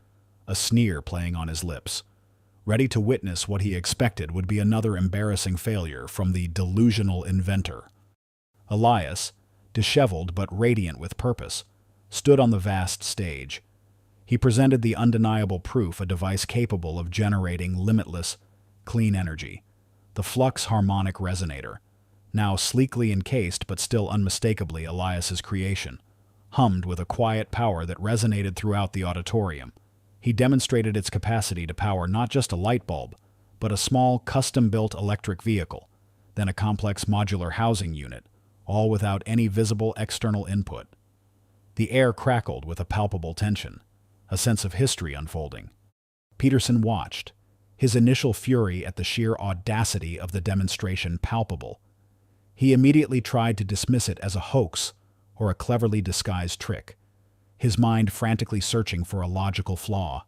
a sneer playing on his lips, ready to witness what he expected would be another embarrassing failure from the delusional inventor. Elias, disheveled but radiant with purpose, stood on the vast stage. He presented the undeniable proof a device capable of generating limitless, clean energy, the flux harmonic resonator, now sleekly encased but still unmistakably Elias's creation, hummed with a quiet power that resonated throughout the auditorium. He demonstrated its capacity to power not just a light bulb, but a small, custom-built electric vehicle, then a complex modular housing unit, all without any visible external input. The air crackled with a palpable tension, a sense of history unfolding. Peterson watched, his initial fury at the sheer audacity of the demonstration palpable. He immediately tried to dismiss it as a hoax or a cleverly disguised trick, his mind frantically searching for a logical flaw.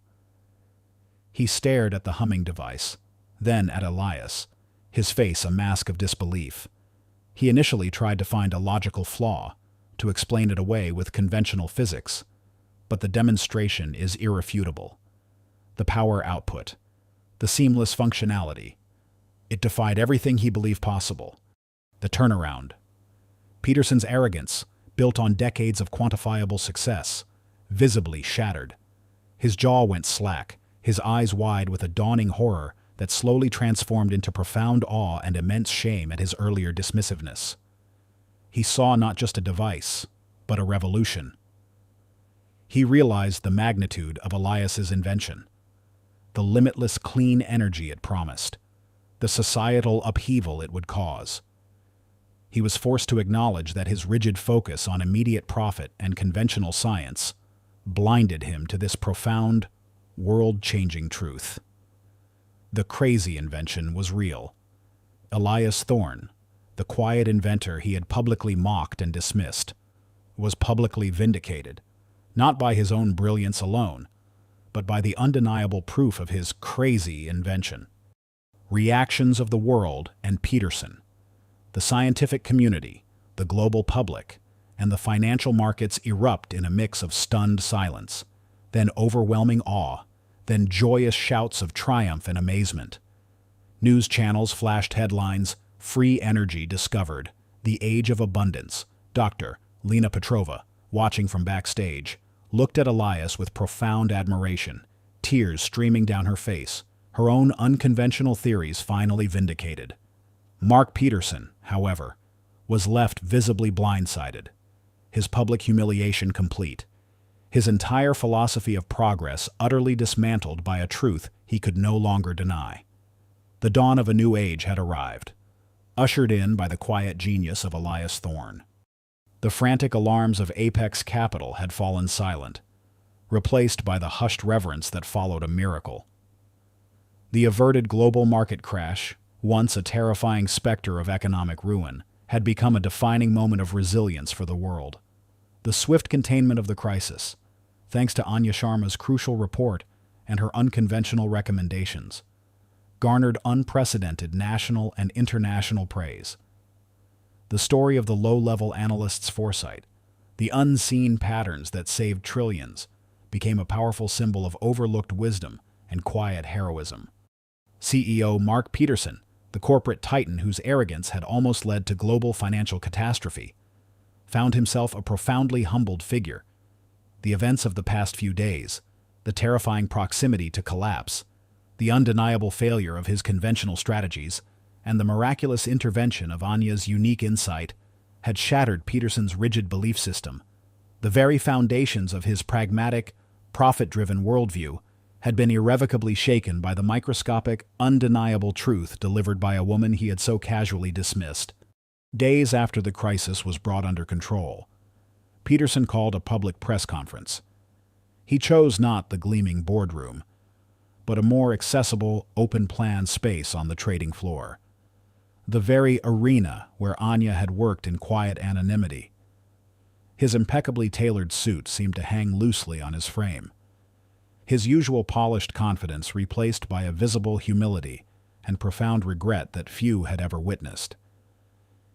He stared at the humming device, then at Elias, his face a mask of disbelief. He initially tried to find a logical flaw, to explain it away with conventional physics, but the demonstration is irrefutable. The power output, the seamless functionality, it defied everything he believed possible. The turnaround. Peterson's arrogance, built on decades of quantifiable success, visibly shattered. His jaw went slack, his eyes wide with a dawning horror that slowly transformed into profound awe and immense shame at his earlier dismissiveness. He saw not just a device, but a revolution. He realized the magnitude of Elias's invention, the limitless clean energy it promised, the societal upheaval it would cause. He was forced to acknowledge that his rigid focus on immediate profit and conventional science blinded him to this profound, world-changing truth. The crazy invention was real. Elias Thorne, the quiet inventor he had publicly mocked and dismissed, was publicly vindicated, not by his own brilliance alone, but by the undeniable proof of his crazy invention. Reactions of the world and Peterson, the scientific community, the global public, and the financial markets erupt in a mix of stunned silence, then overwhelming awe, then joyous shouts of triumph and amazement. News channels flashed headlines, "Free energy discovered, the age of abundance." Dr. Lena Petrova, watching from backstage, looked at Elias with profound admiration, tears streaming down her face, her own unconventional theories finally vindicated. Mark Peterson, however, was left visibly blindsided, his public humiliation complete, his entire philosophy of progress utterly dismantled by a truth he could no longer deny. The dawn of a new age had arrived, ushered in by the quiet genius of Elias Thorne. The frantic alarms of Apex Capital had fallen silent, replaced by the hushed reverence that followed a miracle. The averted global market crash, once a terrifying specter of economic ruin, had become a defining moment of resilience for the world. The swift containment of the crisis, thanks to Anya Sharma's crucial report and her unconventional recommendations, garnered unprecedented national and international praise. The story of the low-level analyst's foresight, the unseen patterns that saved trillions, became a powerful symbol of overlooked wisdom and quiet heroism. CEO Mark Peterson, the corporate titan whose arrogance had almost led to global financial catastrophe, found himself a profoundly humbled figure. The events of the past few days, the terrifying proximity to collapse, the undeniable failure of his conventional strategies, and the miraculous intervention of Anya's unique insight had shattered Peterson's rigid belief system. The very foundations of his pragmatic, profit-driven worldview had been irrevocably shaken by the microscopic, undeniable truth delivered by a woman he had so casually dismissed. Days after the crisis was brought under control, Peterson called a public press conference. He chose not the gleaming boardroom, but a more accessible, open-plan space on the trading floor. The very arena where Anya had worked in quiet anonymity. His impeccably tailored suit seemed to hang loosely on his frame. His usual polished confidence replaced by a visible humility and profound regret that few had ever witnessed.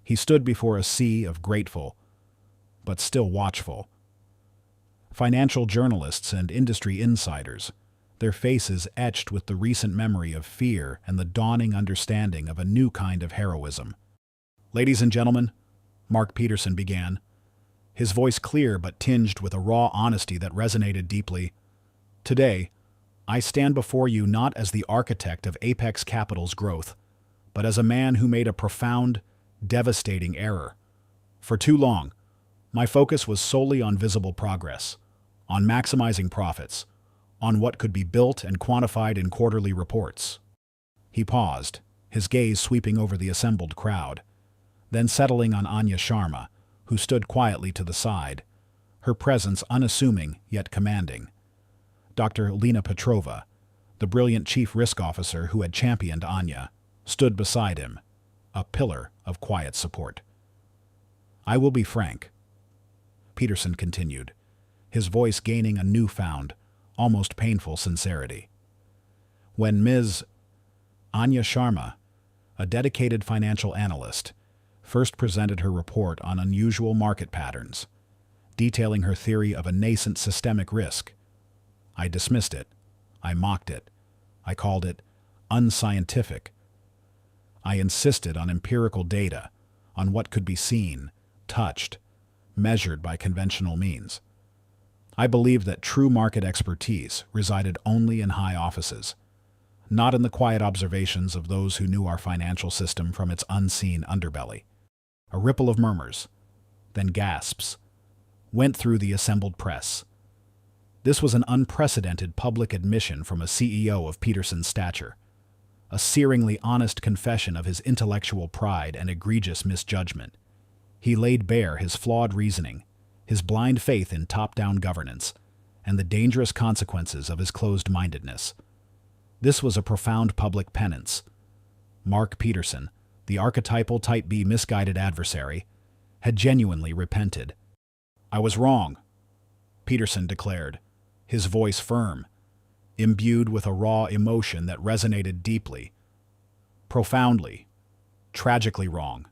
He stood before a sea of grateful, but still watchful. Financial journalists and industry insiders, their faces etched with the recent memory of fear and the dawning understanding of a new kind of heroism. "Ladies and gentlemen," Mark Peterson began, his voice clear but tinged with a raw honesty that resonated deeply. "Today, I stand before you not as the architect of Apex Capital's growth, but as a man who made a profound, devastating error. For too long, my focus was solely on visible progress, on maximizing profits, on what could be built and quantified in quarterly reports." He paused, his gaze sweeping over the assembled crowd, then settling on Anya Sharma, who stood quietly to the side, her presence unassuming yet commanding. Dr. Lena Petrova, the brilliant chief risk officer who had championed Anya, stood beside him, a pillar of quiet support. "I will be frank," Peterson continued, his voice gaining a newfound, almost painful sincerity. "When Ms. Anya Sharma, a dedicated financial analyst, first presented her report on unusual market patterns, detailing her theory of a nascent systemic risk, I dismissed it. I mocked it. I called it unscientific. I insisted on empirical data, on what could be seen, touched, measured by conventional means. I believed that true market expertise resided only in high offices, not in the quiet observations of those who knew our financial system from its unseen underbelly." A ripple of murmurs, then gasps, went through the assembled press. This was an unprecedented public admission from a CEO of Peterson's stature, a searingly honest confession of his intellectual pride and egregious misjudgment. He laid bare his flawed reasoning, his blind faith in top-down governance, and the dangerous consequences of his closed-mindedness. This was a profound public penance. Mark Peterson, the archetypal Type B misguided adversary, had genuinely repented. "I was wrong," Peterson declared, his voice firm, imbued with a raw emotion that resonated deeply, profoundly, tragically wrong.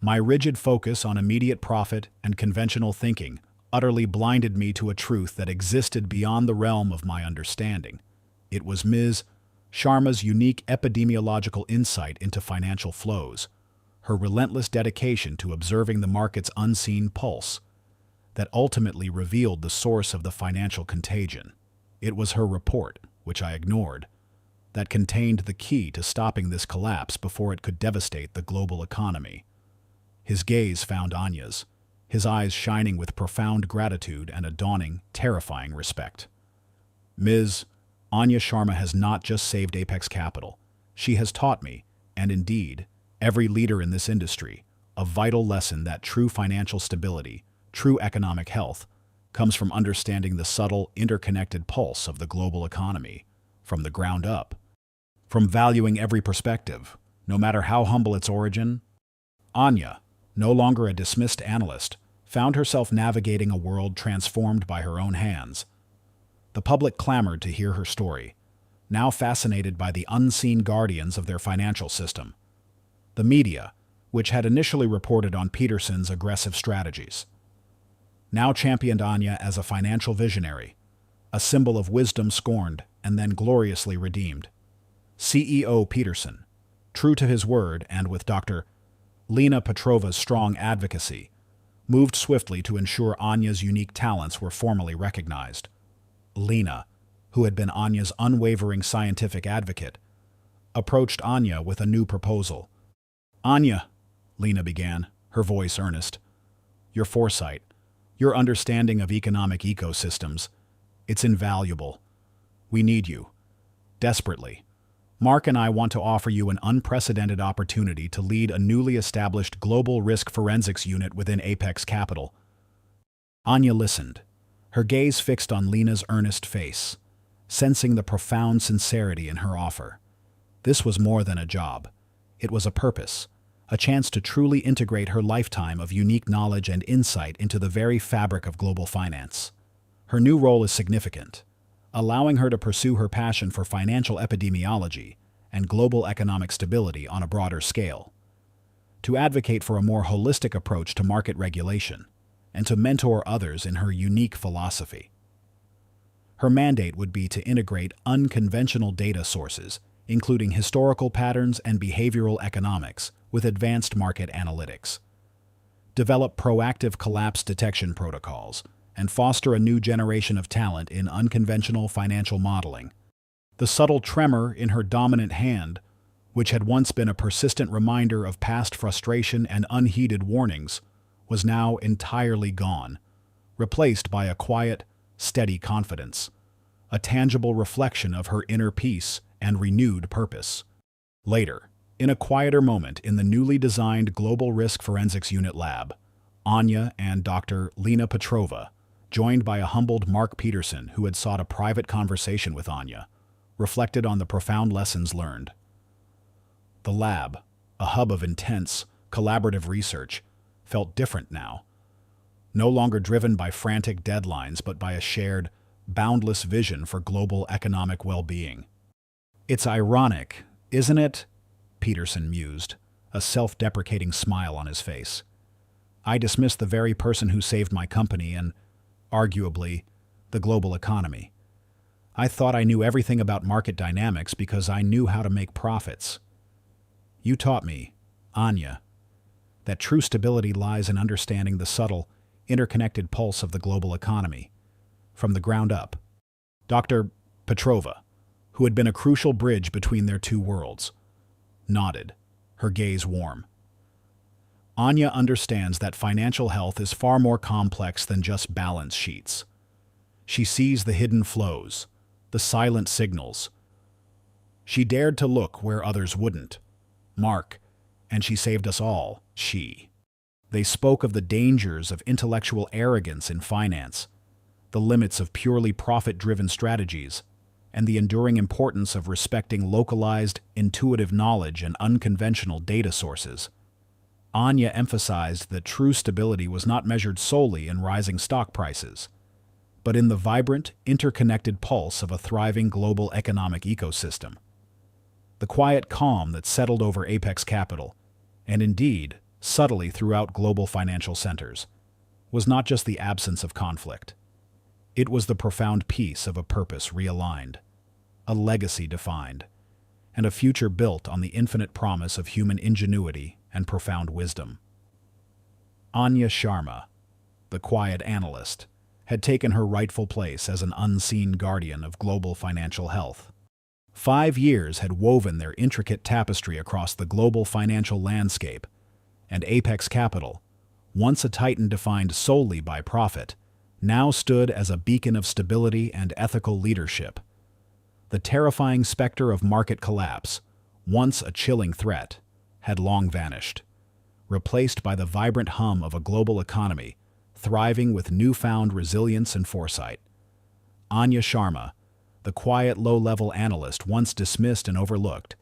"My rigid focus on immediate profit and conventional thinking utterly blinded me to a truth that existed beyond the realm of my understanding. It was Ms. Sharma's unique epidemiological insight into financial flows, her relentless dedication to observing the market's unseen pulse, that ultimately revealed the source of the financial contagion. It was her report, which I ignored, that contained the key to stopping this collapse before it could devastate the global economy." His gaze found Anya's, his eyes shining with profound gratitude and a dawning, terrifying respect. "Ms. Anya Sharma has not just saved Apex Capital. She has taught me, and indeed, every leader in this industry, a vital lesson that true financial stability, true economic health, comes from understanding the subtle, interconnected pulse of the global economy, from the ground up, from valuing every perspective, no matter how humble its origin." Anya, no longer a dismissed analyst, found herself navigating a world transformed by her own hands. The public clamored to hear her story, now fascinated by the unseen guardians of their financial system. The media, which had initially reported on Peterson's aggressive strategies, now championed Anya as a financial visionary, a symbol of wisdom scorned and then gloriously redeemed. CEO Peterson, true to his word and with Dr. Lena Petrova's strong advocacy, moved swiftly to ensure Anya's unique talents were formally recognized. Lena, who had been Anya's unwavering scientific advocate, approached Anya with a new proposal. "Anya," Lena began, her voice earnest, "your foresight, your understanding of economic ecosystems, it's invaluable. We need you. Desperately. Mark and I want to offer you an unprecedented opportunity to lead a newly established global risk forensics unit within Apex Capital." Anya listened, her gaze fixed on Lena's earnest face, sensing the profound sincerity in her offer. This was more than a job. It was a purpose, a chance to truly integrate her lifetime of unique knowledge and insight into the very fabric of global finance. Her new role is significant, allowing her to pursue her passion for financial epidemiology and global economic stability on a broader scale, to advocate for a more holistic approach to market regulation, and to mentor others in her unique philosophy. Her mandate would be to integrate unconventional data sources, including historical patterns and behavioral economics, with advanced market analytics, develop proactive collapse detection protocols, and foster a new generation of talent in unconventional financial modeling. The subtle tremor in her dominant hand, which had once been a persistent reminder of past frustration and unheeded warnings, was now entirely gone, replaced by a quiet, steady confidence, a tangible reflection of her inner peace and renewed purpose. Later, in a quieter moment in the newly designed Global Risk Forensics Unit lab, Anya and Dr. Lena Petrova, joined by a humbled Mark Peterson who had sought a private conversation with Anya, reflected on the profound lessons learned. The lab, a hub of intense, collaborative research, felt different now, no longer driven by frantic deadlines but by a shared, boundless vision for global economic well-being. "It's ironic, isn't it?" Peterson mused, a self-deprecating smile on his face. "I dismissed the very person who saved my company and, arguably, the global economy. I thought I knew everything about market dynamics because I knew how to make profits. You taught me, Anya, that true stability lies in understanding the subtle, interconnected pulse of the global economy, from the ground up." Dr. Petrova, who had been a crucial bridge between their two worlds, nodded, her gaze warm. "Anya understands that financial health is far more complex than just balance sheets. She sees the hidden flows, the silent signals. She dared to look where others wouldn't. Mark, and she saved us all, They spoke of the dangers of intellectual arrogance in finance, the limits of purely profit-driven strategies, and the enduring importance of respecting localized, intuitive knowledge and unconventional data sources. Anya emphasized that true stability was not measured solely in rising stock prices, but in the vibrant, interconnected pulse of a thriving global economic ecosystem. The quiet calm that settled over Apex Capital, and indeed, subtly throughout global financial centers, was not just the absence of conflict. It was the profound peace of a purpose realigned, a legacy defined, and a future built on the infinite promise of human ingenuity and profound wisdom. Anya Sharma, the quiet analyst, had taken her rightful place as an unseen guardian of global financial health. 5 years had woven their intricate tapestry across the global financial landscape, and Apex Capital, once a titan defined solely by profit, now stood as a beacon of stability and ethical leadership. The terrifying specter of market collapse, once a chilling threat, had long vanished, replaced by the vibrant hum of a global economy thriving with newfound resilience and foresight. Anya Sharma, the quiet low-level analyst once dismissed and overlooked,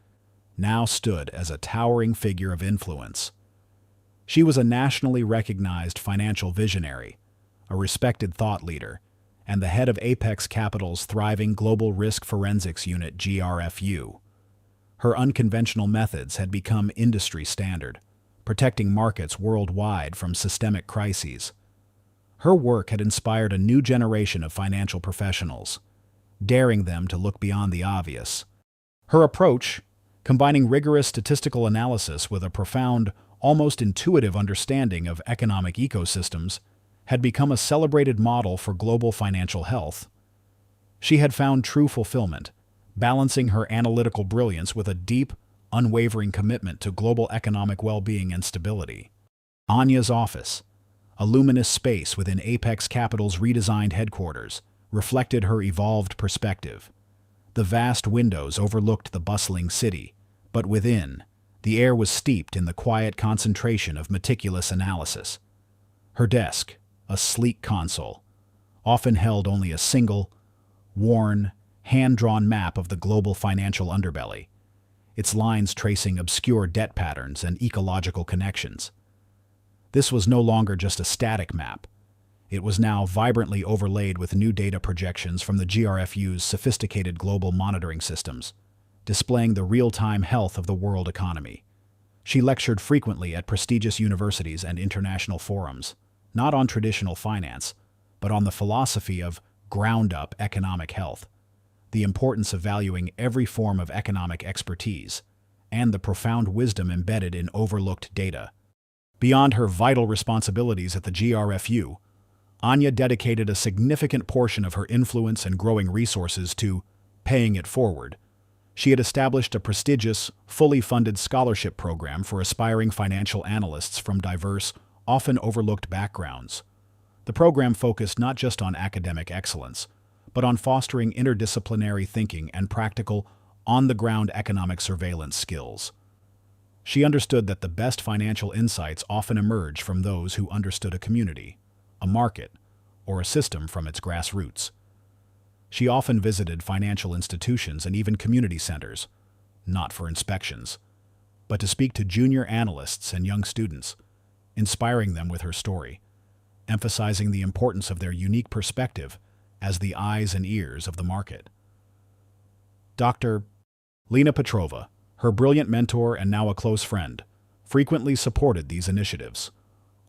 now stood as a towering figure of influence. She was a nationally recognized financial visionary, a respected thought leader, and the head of Apex Capital's thriving Global Risk Forensics Unit (GRFU). Her unconventional methods had become industry standard, protecting markets worldwide from systemic crises. Her work had inspired a new generation of financial professionals, daring them to look beyond the obvious. Her approach, combining rigorous statistical analysis with a profound, almost intuitive understanding of economic ecosystems, had become a celebrated model for global financial health. She had found true fulfillment, balancing her analytical brilliance with a deep, unwavering commitment to global economic well-being and stability. Anya's office, a luminous space within Apex Capital's redesigned headquarters, reflected her evolved perspective. The vast windows overlooked the bustling city, but within, the air was steeped in the quiet concentration of meticulous analysis. Her desk, a sleek console, often held only a single, worn, hand-drawn map of the global financial underbelly, its lines tracing obscure debt patterns and ecological connections. This was no longer just a static map. It was now vibrantly overlaid with new data projections from the GRFU's sophisticated global monitoring systems, displaying the real-time health of the world economy. She lectured frequently at prestigious universities and international forums, not on traditional finance, but on the philosophy of ground-up economic health, the importance of valuing every form of economic expertise, and the profound wisdom embedded in overlooked data. Beyond her vital responsibilities at the GRFU, Anya dedicated a significant portion of her influence and growing resources to paying it forward. She had established a prestigious, fully funded scholarship program for aspiring financial analysts from diverse, often overlooked backgrounds. The program focused not just on academic excellence, but on fostering interdisciplinary thinking and practical, on-the-ground economic surveillance skills. She understood that the best financial insights often emerge from those who understood a community, a market, or a system from its grassroots. She often visited financial institutions and even community centers, not for inspections, but to speak to junior analysts and young students, inspiring them with her story, emphasizing the importance of their unique perspective as the eyes and ears of the market. Dr. Lena Petrova, her brilliant mentor and now a close friend, frequently supported these initiatives,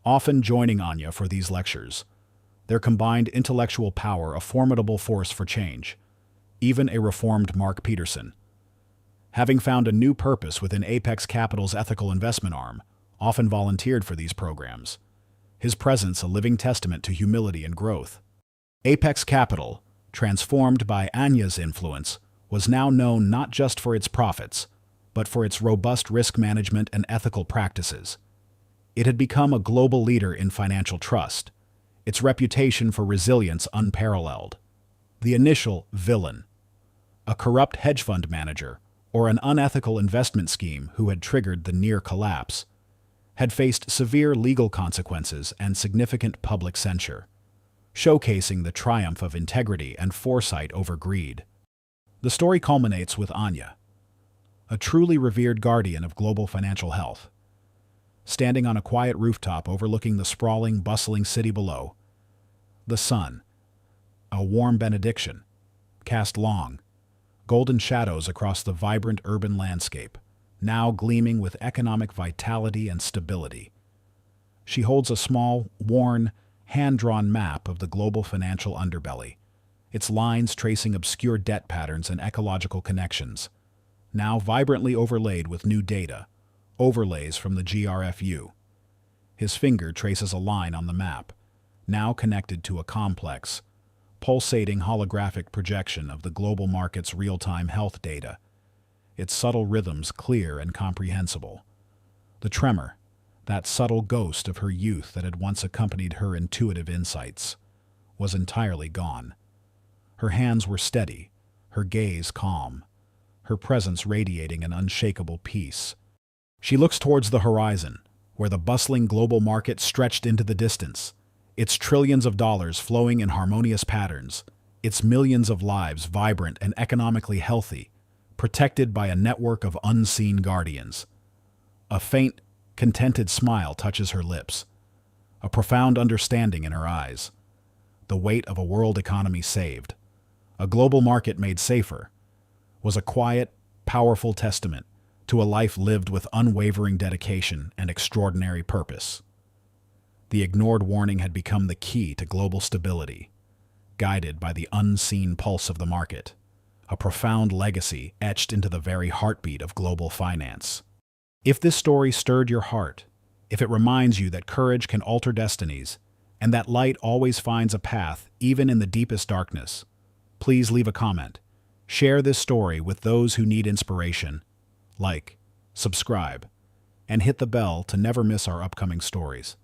often joining Anya for these lectures. Their combined intellectual power a formidable force for change. Even a reformed Mark Peterson, having found a new purpose within Apex Capital's ethical investment arm, often volunteered for these programs, his presence a living testament to humility and growth. Apex Capital, transformed by Anya's influence, was now known not just for its profits, but for its robust risk management and ethical practices. It had become a global leader in financial trust, its reputation for resilience unparalleled. The initial villain, a corrupt hedge fund manager or an unethical investment scheme who had triggered the near collapse, had faced severe legal consequences and significant public censure, showcasing the triumph of integrity and foresight over greed. The story culminates with Anya, a truly revered guardian of global financial health, standing on a quiet rooftop overlooking the sprawling, bustling city below. The sun, a warm benediction, cast long, golden shadows across the vibrant urban landscape, now gleaming with economic vitality and stability. She holds a small, worn, hand-drawn map of the global financial underbelly, its lines tracing obscure debt patterns and ecological connections, now vibrantly overlaid with new data, overlays from the GRFU. His finger traces a line on the map, now connected to a complex, pulsating holographic projection of the global market's real-time health data, its subtle rhythms clear and comprehensible. The tremor, that subtle ghost of her youth that had once accompanied her intuitive insights, was entirely gone. Her hands were steady, her gaze calm, her presence radiating an unshakable peace. She looks towards the horizon, where the bustling global market stretched into the distance, its trillions of dollars flowing in harmonious patterns, its millions of lives vibrant and economically healthy, protected by a network of unseen guardians. A faint, contented smile touches her lips, a profound understanding in her eyes. The weight of a world economy saved, a global market made safer, was a quiet, powerful testament to a life lived with unwavering dedication and extraordinary purpose. The ignored warning had become the key to global stability, guided by the unseen pulse of the market, a profound legacy etched into the very heartbeat of global finance. If this story stirred your heart, if it reminds you that courage can alter destinies, and that light always finds a path even in the deepest darkness, please leave a comment. Share this story with those who need inspiration. Like, subscribe, and hit the bell to never miss our upcoming stories.